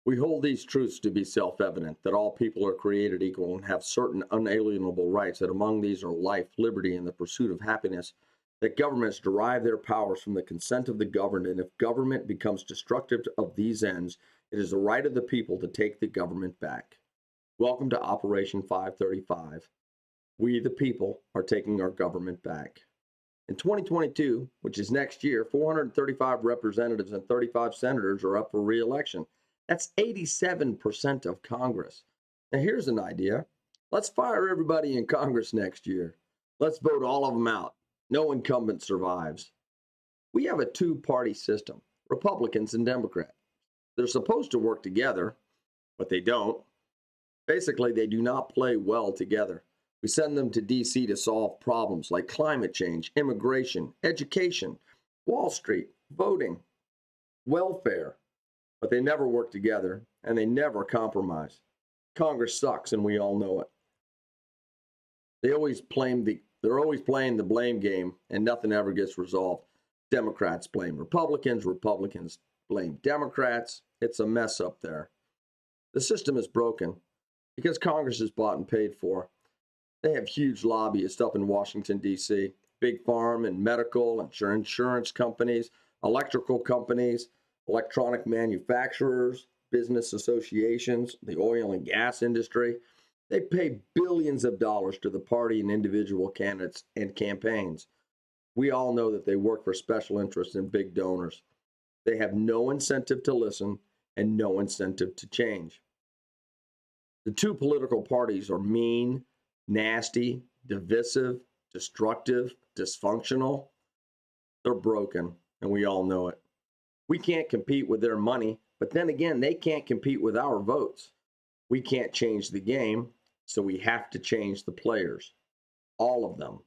We hold these truths to be self-evident, that all people are created equal and have certain unalienable rights, that among these are life, liberty, and the pursuit of happiness, that governments derive their powers from the consent of the governed, and if government becomes destructive of these ends, it is the right of the people to take the government back. Welcome to Operation 535. We, the people, are taking our government back. In 2022, which is next year, 435 representatives and 35 senators are up for re-election. That's 87% of Congress. Now, here's an idea. Let's fire everybody in Congress next year. Let's vote all of them out. No incumbent survives. We have a two-party system, Republicans and Democrats. They're supposed to work together, but they don't. Basically, they do not play well together. We send them to D.C. to solve problems like climate change, immigration, education, Wall Street, voting, welfare. But they never work together, and they never compromise. Congress sucks, and we all know it. They're always playing the blame game, and nothing ever gets resolved. Democrats blame Republicans, Republicans blame Democrats. It's a mess up there. The system is broken because Congress is bought and paid for. They have huge lobbyists up in Washington, D.C., big farm and medical and insurance companies, electrical companies, electronic manufacturers, business associations, the oil and gas industry. They pay billions of dollars to the party and individual candidates and campaigns. We all know that they work for special interests and big donors. They have no incentive to listen and no incentive to change. The two political parties are mean, nasty, divisive, destructive, dysfunctional. They're broken, and we all know it. We can't compete with their money, but then again, they can't compete with our votes. We can't change the game, so we have to change the players, all of them.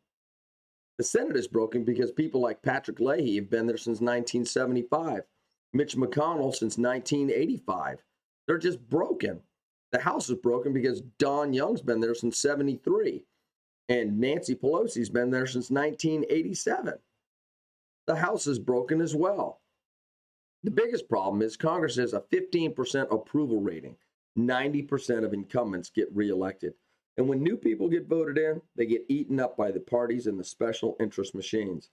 The Senate is broken because people like Patrick Leahy have been there since 1975, Mitch McConnell since 1985. They're just broken. The House is broken because Don Young's been there since 73, and Nancy Pelosi's been there since 1987. The House is broken as well. The biggest problem is Congress has a 15% approval rating. 90% of incumbents get reelected. And when new people get voted in, they get eaten up by the parties and the special interest machines.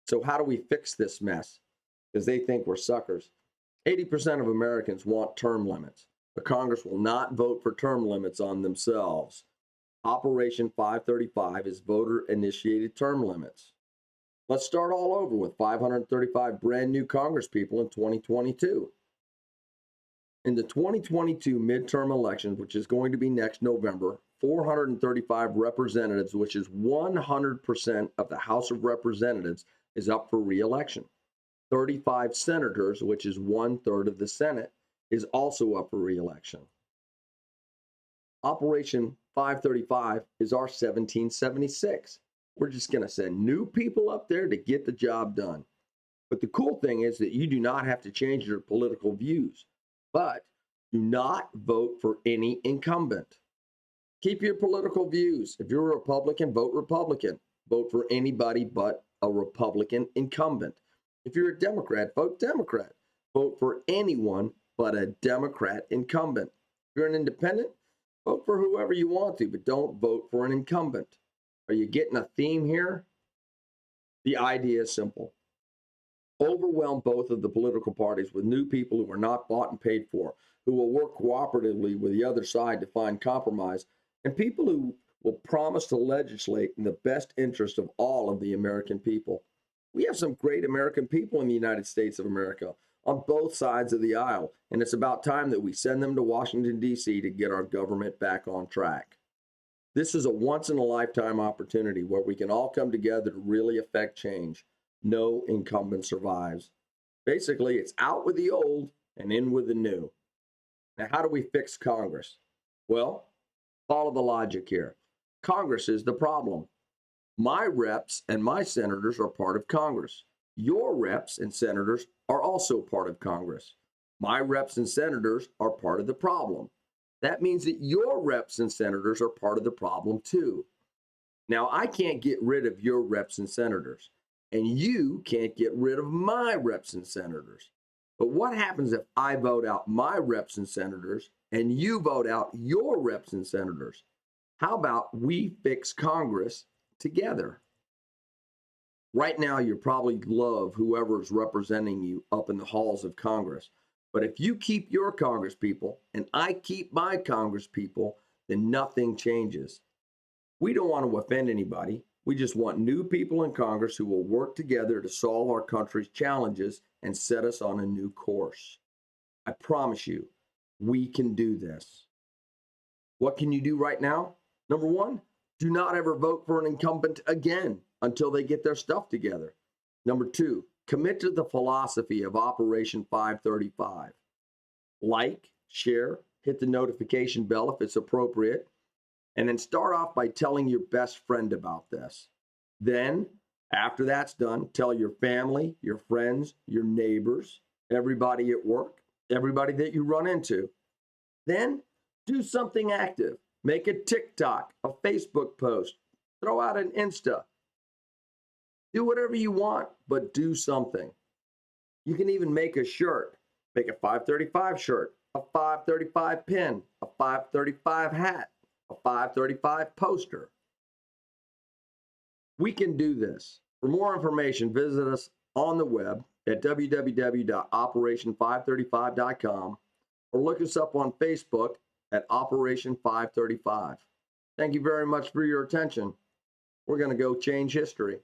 So how do we fix this mess? Because they think we're suckers. 80% of Americans want term limits, but Congress will not vote for term limits on themselves. Operation 535 is voter-initiated term limits. Let's start all over with 535 brand new Congress people in 2022. In the 2022 midterm elections, which is going to be next November, 435 representatives, which is 100% of the House of Representatives, is up for re-election. 35 senators, which is 1/3 of the Senate, is also up for re-election. Operation 535 is our 1776. We're just going to send new people up there to get the job done. But the cool thing is that you do not have to change your political views, but do not vote for any incumbent. Keep your political views. If you're a Republican, vote Republican. Vote for anybody but a Republican incumbent. If you're a Democrat, vote Democrat. Vote for anyone but a Democrat incumbent. If you're an independent, vote for whoever you want to, but don't vote for an incumbent. Are you getting a theme here? The idea is simple. Overwhelm both of the political parties with new people who are not bought and paid for, who will work cooperatively with the other side to find compromise, and people who will promise to legislate in the best interest of all of the American people. We have some great American people in the United States of America on both sides of the aisle, and it's about time that we send them to Washington, D.C. to get our government back on track. This is a once-in-a-lifetime opportunity where we can all come together to really affect change. No incumbent survives. Basically, it's out with the old and in with the new. Now, how do we fix Congress? Well, follow the logic here. Congress is the problem. My reps and my senators are part of Congress. Your reps and senators are also part of Congress. My reps and senators are part of the problem. That means that your reps and senators are part of the problem too. Now, I can't get rid of your reps and senators, and you can't get rid of my reps and senators. But what happens if I vote out my reps and senators and you vote out your reps and senators? How about we fix Congress together? Right now, you probably love whoever's representing you up in the halls of Congress. But if you keep your Congress people and I keep my Congress people, then nothing changes. We don't want to offend anybody. We just want new people in Congress who will work together to solve our country's challenges and set us on a new course. I promise you, we can do this. What can you do right now? Number one, do not ever vote for an incumbent again until they get their stuff together. Number two, commit to the philosophy of Operation 535. Like, share, hit the notification bell if it's appropriate, and then start off by telling your best friend about this. Then, after that's done, tell your family, your friends, your neighbors, everybody at work, everybody that you run into. Then, do something active. Make a TikTok, a Facebook post, throw out an Insta. Do whatever you want, but do something. You can even make a shirt. Make a 535 shirt, a 535 pin, a 535 hat, a 535 poster. We can do this. For more information, visit us on the web at www.operation535.com or look us up on Facebook at Operation 535. Thank you very much for your attention. We're going to go change history.